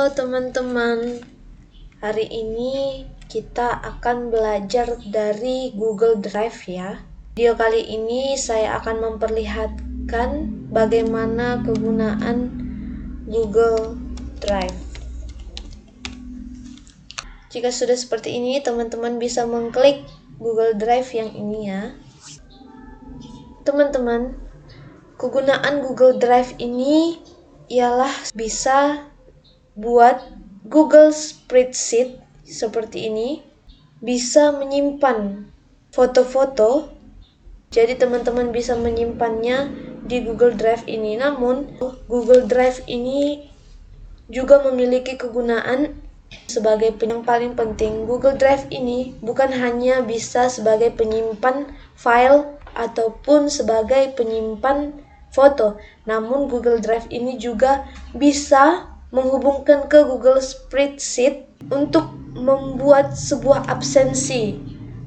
Halo teman-teman, hari ini kita akan belajar dari Google Drive ya. Video kali ini saya akan memperlihatkan bagaimana kegunaan Google Drive. Jika sudah seperti ini, teman-teman bisa mengklik Google Drive yang ini ya. Teman-teman, kegunaan Google Drive ini ialah bisa buat Google Spreadsheet seperti ini, bisa menyimpan foto-foto. Jadi teman-teman bisa menyimpannya di Google Drive ini. Namun Google Drive ini juga memiliki kegunaan sebagai yang paling penting. Google Drive ini bukan hanya bisa sebagai penyimpan file ataupun sebagai penyimpan foto, namun Google Drive ini juga bisa menghubungkan ke Google Spreadsheet untuk membuat sebuah absensi,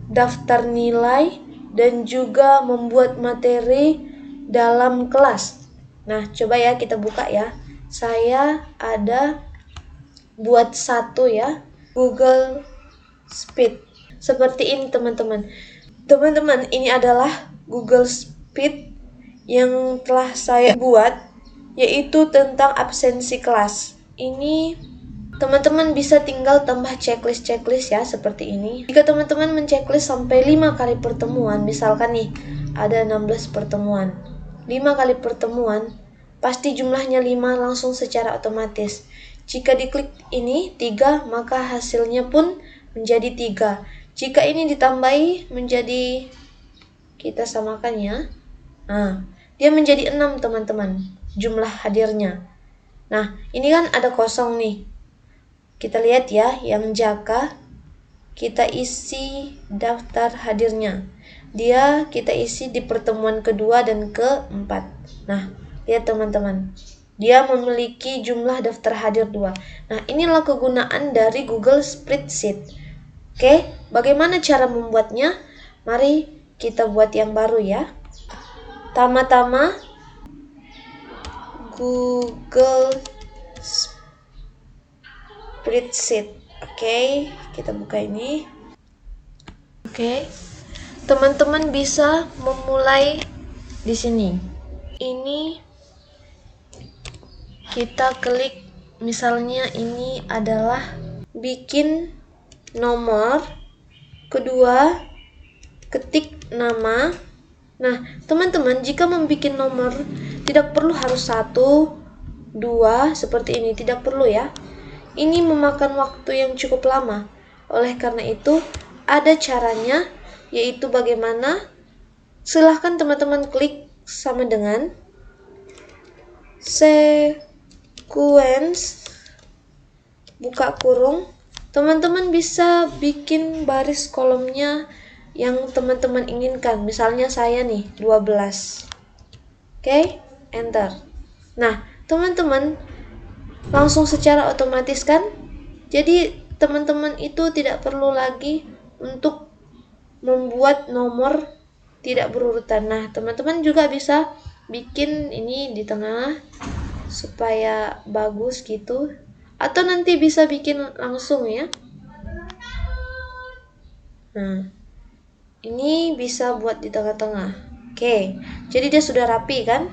daftar nilai, dan juga membuat materi dalam kelas. Nah, coba ya kita buka ya. Saya ada buat satu ya, Google Speed. Seperti ini teman-teman. Teman-teman, ini adalah Google Speed yang telah saya buat, yaitu tentang absensi kelas. Ini teman-teman bisa tinggal tambah checklist ya, seperti ini. Jika teman-teman menceklis sampai 5 kali pertemuan, misalkan nih ada 16 pertemuan, 5 kali pertemuan, pasti jumlahnya 5 langsung secara otomatis. Jika diklik ini 3, maka hasilnya pun menjadi 3. Jika ini ditambahi menjadi, kita samakan ya, nah, dia menjadi 6 teman-teman jumlah hadirnya. Nah, ini kan ada kosong nih. Kita lihat ya, yang Jaka kita isi daftar hadirnya. Dia kita isi di pertemuan kedua dan keempat. Nah, lihat teman-teman. Dia memiliki jumlah daftar hadir 2. Nah, inilah kegunaan dari Google Spreadsheet. Oke, bagaimana cara membuatnya? Mari kita buat yang baru ya. Tama-tama Google Spreadsheet. Oke, kita buka ini. Oke, teman-teman bisa memulai di sini. Ini kita klik, misalnya ini adalah bikin nomor, kedua ketik nama. Nah, teman-teman, jika membuat nomor tidak perlu harus 1, 2 seperti ini, tidak perlu ya. Ini memakan waktu yang cukup lama. Oleh karena itu, ada caranya, yaitu bagaimana? Silahkan teman-teman klik sama dengan sequence, buka kurung. Teman-teman bisa bikin baris kolomnya yang teman-teman inginkan. Misalnya saya nih 12. Oke, enter. Nah, teman-teman langsung secara otomatis kan? Jadi teman-teman itu tidak perlu lagi untuk membuat nomor tidak berurutan. Nah, teman-teman juga bisa bikin ini di tengah supaya bagus gitu. Atau nanti bisa bikin langsung ya. Nah, ini bisa buat di tengah-tengah. Oke, jadi dia sudah rapi kan?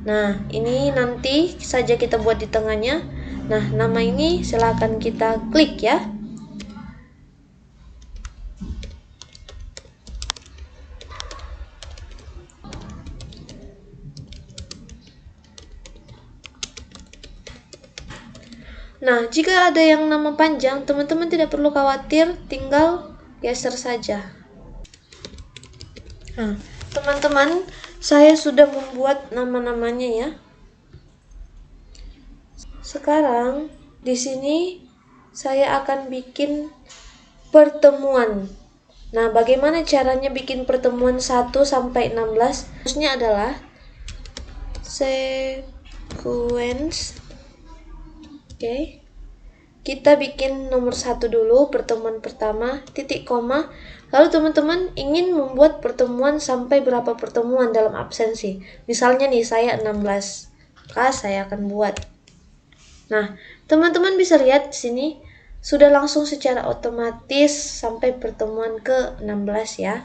Nah, ini nanti saja kita buat di tengahnya. Nah, nama ini silakan kita klik ya. Nah, jika ada yang nama panjang, teman-teman tidak perlu khawatir, tinggal geser saja. Nah, teman-teman, saya sudah membuat nama-namanya ya. Sekarang di sini saya akan bikin pertemuan. Nah, bagaimana caranya bikin pertemuan 1 sampai 16? Harusnya adalah sequence. Oke. Kita bikin nomor 1 dulu, pertemuan pertama, titik koma. Lalu teman-teman ingin membuat pertemuan sampai berapa pertemuan dalam absensi. Misalnya nih saya 16. Maka saya akan buat Nah, teman-teman bisa lihat di sini sudah langsung secara otomatis sampai pertemuan ke-16 ya.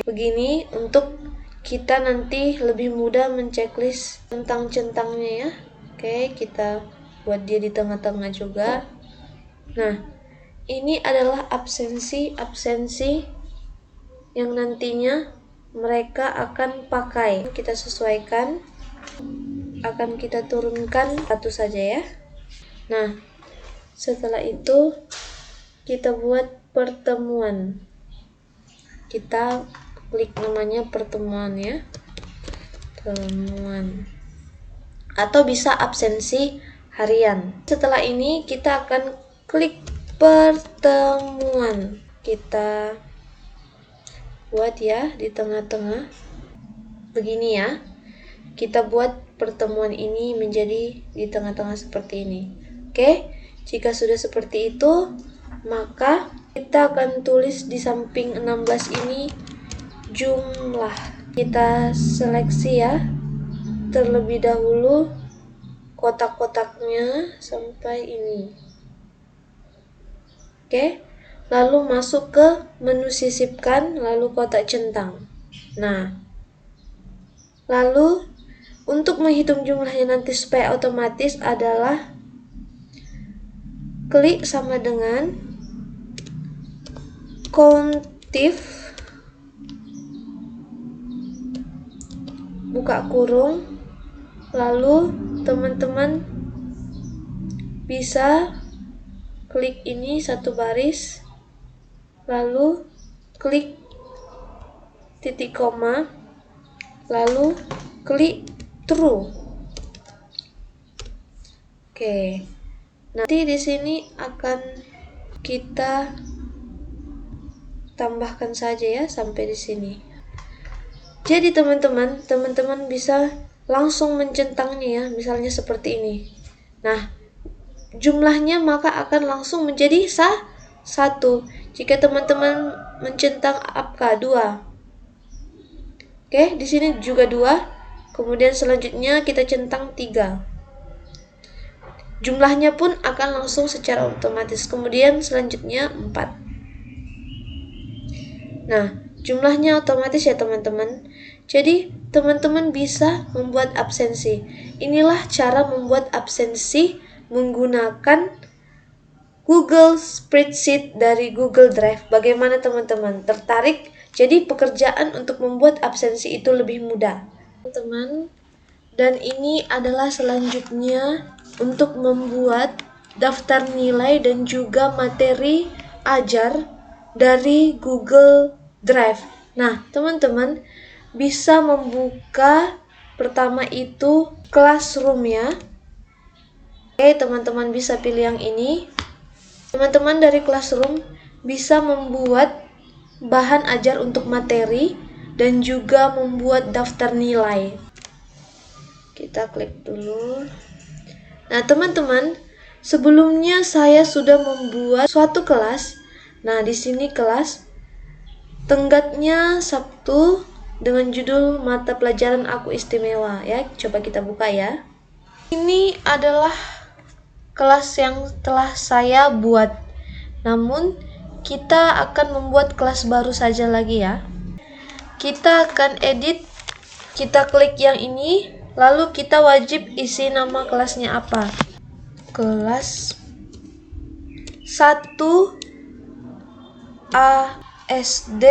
Begini untuk kita nanti lebih mudah menceklis centang-centangnya ya. Oke, kita buat dia di tengah-tengah juga. Nah, ini adalah absensi yang nantinya mereka akan pakai. Kita sesuaikan, akan kita turunkan satu saja ya. Nah, setelah itu kita buat pertemuan. Kita klik namanya pertemuan ya. Pertemuan. Atau bisa absensi harian. Setelah ini kita akan klik pertemuan. Kita buat ya di tengah-tengah. Begini ya. Kita buat pertemuan ini menjadi di tengah-tengah seperti ini. Oke? Jika sudah seperti itu, maka kita akan tulis di samping 16 ini jumlah. Kita seleksi ya, terlebih dahulu kotak-kotaknya sampai ini. Oke, lalu masuk ke menu sisipkan, lalu kotak centang. Nah, lalu untuk menghitung jumlahnya nanti supaya otomatis adalah klik sama dengan countif, buka kurung, lalu teman-teman bisa klik ini satu baris, lalu klik titik koma, lalu klik true. Oke. Nanti di sini akan kita tambahkan saja ya sampai di sini. Jadi teman-teman bisa langsung mencentangnya ya, misalnya seperti ini. Nah, jumlahnya maka akan langsung menjadi 1. Jika teman-teman mencentang angka 2. Oke, di sini juga 2. Kemudian selanjutnya kita centang 3. Jumlahnya pun akan langsung secara otomatis. Kemudian selanjutnya 4. Nah, jumlahnya otomatis ya teman-teman. Jadi teman-teman bisa membuat absensi. Inilah cara membuat absensi menggunakan Google Spreadsheet dari Google Drive. Bagaimana teman-teman? Tertarik? Jadi pekerjaan untuk membuat absensi itu lebih mudah. Teman-teman, dan ini adalah selanjutnya untuk membuat daftar nilai dan juga materi ajar dari Google Drive. Nah, teman-teman bisa membuka pertama itu Classroom ya. Oke, teman-teman bisa pilih yang ini. Teman-teman dari Classroom bisa membuat bahan ajar untuk materi dan juga membuat daftar nilai. Kita klik dulu. Nah, teman-teman, sebelumnya saya sudah membuat suatu kelas. Nah, di sini kelas tenggatnya Sabtu dengan judul mata pelajaran aku istimewa ya. Coba kita buka ya. Ini adalah kelas yang telah saya buat. Namun, kita akan membuat kelas baru saja lagi ya. Kita akan edit. Kita klik yang ini. Lalu kita wajib isi nama kelasnya apa. Kelas 1 ASD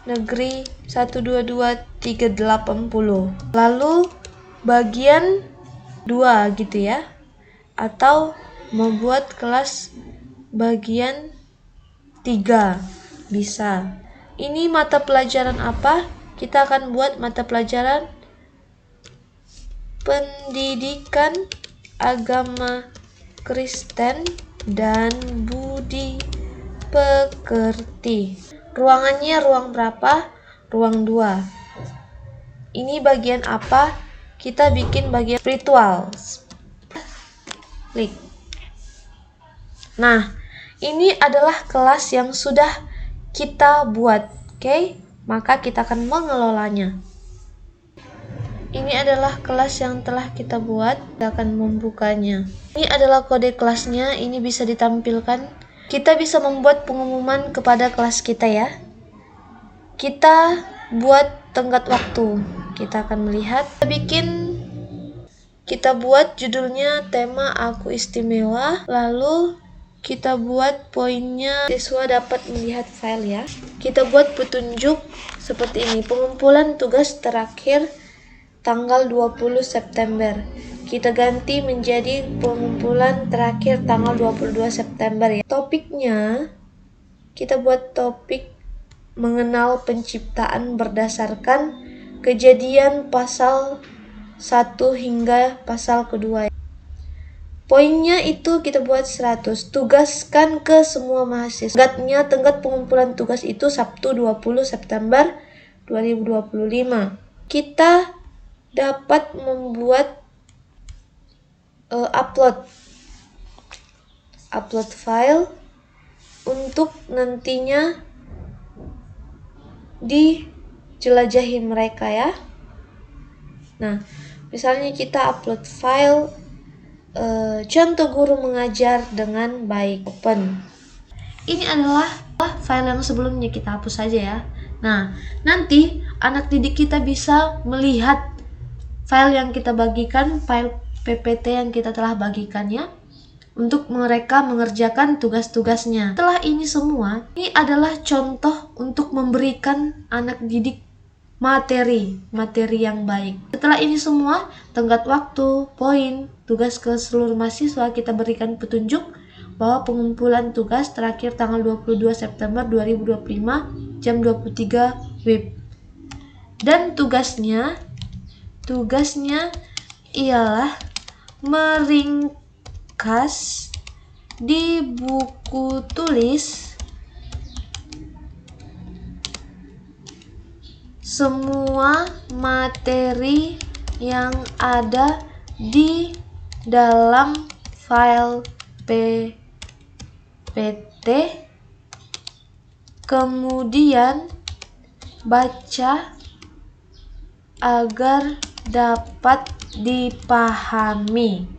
Negeri 122380. Lalu bagian 2 gitu ya. Atau membuat kelas bagian 3 bisa. Ini mata pelajaran apa? Kita akan buat mata pelajaran Pendidikan Agama Kristen dan Budi Pekerti. Ruangannya ruang berapa? Ruang 2. Ini bagian apa? Kita bikin bagian spiritual. Klik. Nah, ini adalah kelas yang sudah kita buat. Oke? Maka kita akan mengelolanya. Ini adalah kelas yang telah kita buat. Kita akan membukanya. Ini adalah kode kelasnya. Ini bisa ditampilkan. Kita bisa membuat pengumuman kepada kelas kita ya. Kita buat tenggat waktu. Kita akan melihat. Kita buat judulnya tema aku istimewa. Lalu kita buat poinnya siswa dapat melihat file ya. Kita buat petunjuk seperti ini. Pengumpulan tugas terakhir tanggal 20 September. Kita ganti menjadi pengumpulan terakhir tanggal 22 September ya. Topiknya kita buat topik mengenal penciptaan berdasarkan kejadian pasal 1 hingga pasal kedua. Poinnya itu kita buat 100. Tugaskan ke semua mahasiswa. Tenggat pengumpulan tugas itu Sabtu 20 September 2025. Kita dapat membuat upload file untuk nantinya dijelajahi mereka ya. Nah, misalnya kita upload file contoh guru mengajar dengan baik. Open. Ini adalah file yang sebelumnya, kita hapus saja ya. Nah, nanti anak didik kita bisa melihat file yang kita bagikan, file PPT yang kita telah bagikannya untuk mereka mengerjakan tugas-tugasnya. Setelah ini semua, ini adalah contoh untuk memberikan anak didik materi yang baik. Setelah ini semua, tenggat waktu, poin, tugas ke seluruh mahasiswa, kita berikan petunjuk bahwa pengumpulan tugas terakhir tanggal 22 September 2025 jam 23 WIB. Dan tugasnya ialah meringkas di buku tulis semua materi yang ada di dalam file PPT, kemudian baca agar dapat dipahami.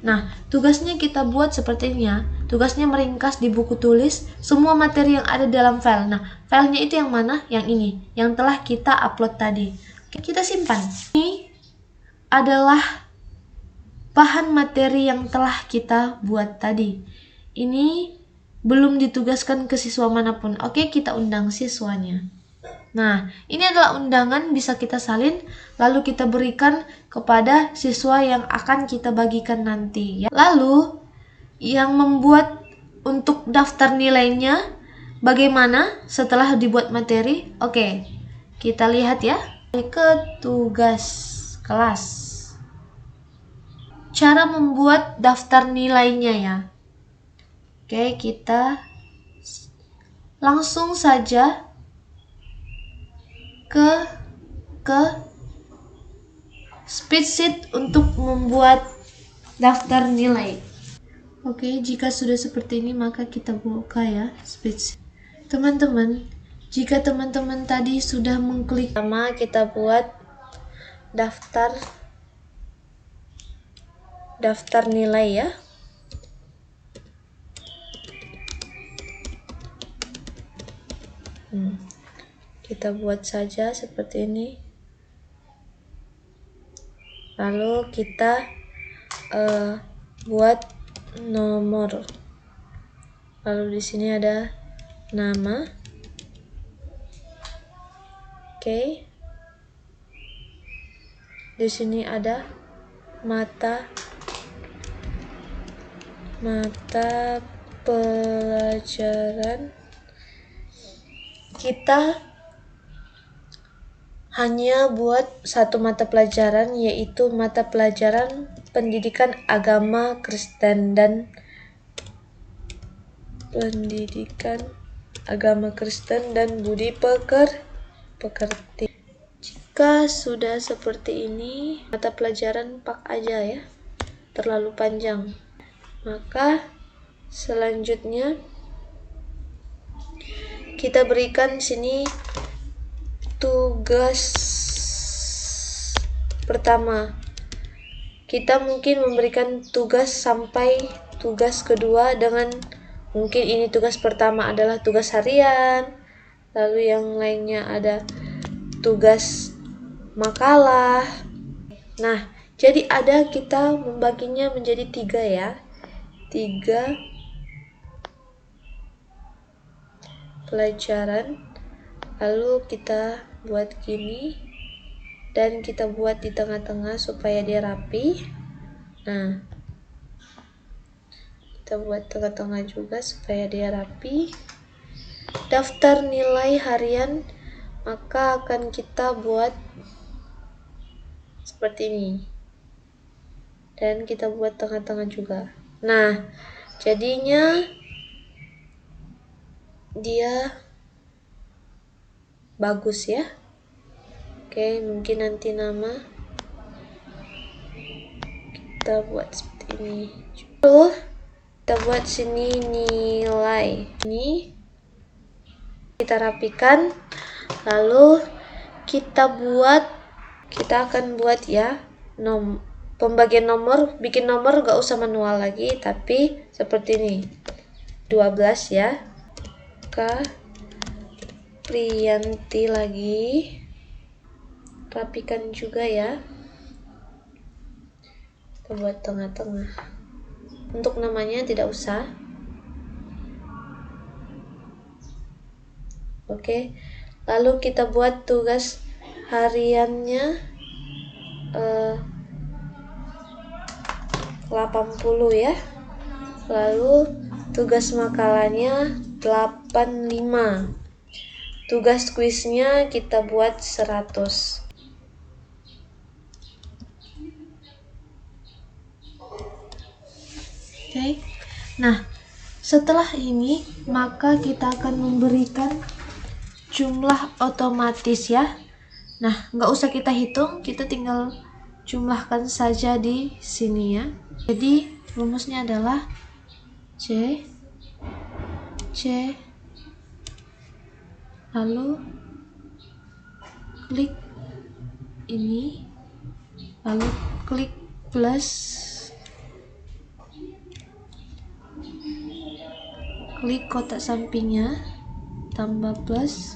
Nah, tugasnya kita buat seperti ini ya. Tugasnya meringkas di buku tulis semua materi yang ada dalam file. Nah, filenya itu yang mana? Yang ini, yang telah kita upload tadi. Oke, kita simpan. Ini adalah bahan materi yang telah kita buat tadi. Ini belum ditugaskan ke siswa manapun. Oke, kita undang siswanya. Nah, ini adalah undangan, bisa kita salin, lalu kita berikan kepada siswa yang akan kita bagikan nanti. Ya. Lalu, yang membuat untuk daftar nilainya, bagaimana setelah dibuat materi? Oke, kita lihat ya. Ke tugas kelas. Cara membuat daftar nilainya ya. Oke, kita langsung saja ke spreadsheet untuk membuat daftar nilai. Oke, jika sudah seperti ini maka kita buka ya spreadsheet. Teman-teman, jika teman-teman tadi sudah mengklik, pertama kita buat daftar nilai ya. Kita buat saja seperti ini. Lalu kita buat nomor. Lalu di sini ada nama. Oke. Di sini ada mata pelajaran. Kita hanya buat satu mata pelajaran, yaitu mata pelajaran pendidikan agama Kristen dan budi pekerti. Jika sudah seperti ini, mata pelajaran pak aja ya, terlalu panjang. Maka selanjutnya kita berikan sini tugas pertama. Kita mungkin memberikan tugas sampai tugas kedua dengan mungkin ini tugas pertama adalah tugas harian, lalu yang lainnya ada tugas makalah. Nah, jadi kita membaginya menjadi 3 ya. 3 pelajaran. Lalu kita buat gini dan kita buat di tengah-tengah supaya dia rapi. Nah, kita buat tengah-tengah juga supaya dia rapi. Daftar nilai harian maka akan kita buat seperti ini. Dan kita buat tengah-tengah juga. Nah, jadinya dia bagus ya. Oke, mungkin nanti nama kita buat seperti ini. Lalu kita buat sini nilai. Ini kita rapikan. Lalu kita akan buat ya pembagian nomor, bikin nomor gak usah manual lagi, tapi seperti ini. 12 ya. Priyanti lagi. Rapikan juga ya. Kita buat tengah-tengah. Untuk namanya tidak usah. Oke. Lalu kita buat tugas hariannya 80 ya. Lalu tugas makalahnya 85. Tugas kuisnya kita buat 100. Oke. Nah, setelah ini maka kita akan memberikan jumlah otomatis ya. Nah, nggak usah kita hitung, kita tinggal jumlahkan saja di sini ya. Jadi rumusnya adalah C lalu klik ini, lalu klik plus, klik kotak sampingnya, tambah plus,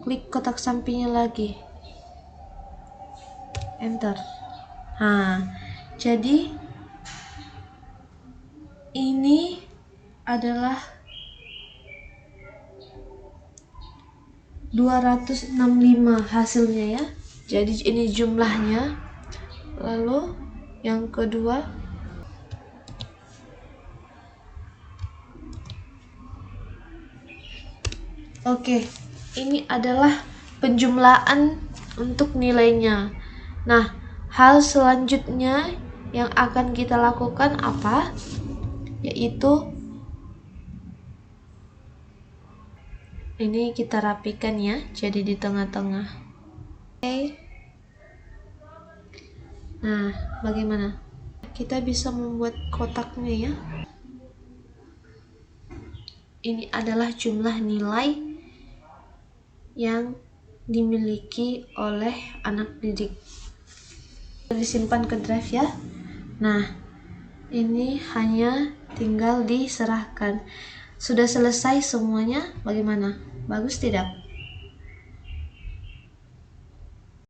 klik kotak sampingnya lagi, enter. Nah, jadi ini adalah 265 hasilnya ya. Jadi ini jumlahnya. Lalu yang kedua oke, ini adalah penjumlahan untuk nilainya. Nah, hal selanjutnya yang akan kita lakukan apa? Yaitu ini kita rapikan ya, jadi di tengah-tengah. Oke. Nah, bagaimana? Kita bisa membuat kotaknya ya. Ini adalah jumlah nilai yang dimiliki oleh anak didik. Disimpan ke drive ya. Nah, ini hanya tinggal diserahkan. Sudah selesai semuanya, bagaimana? Bagus tidak?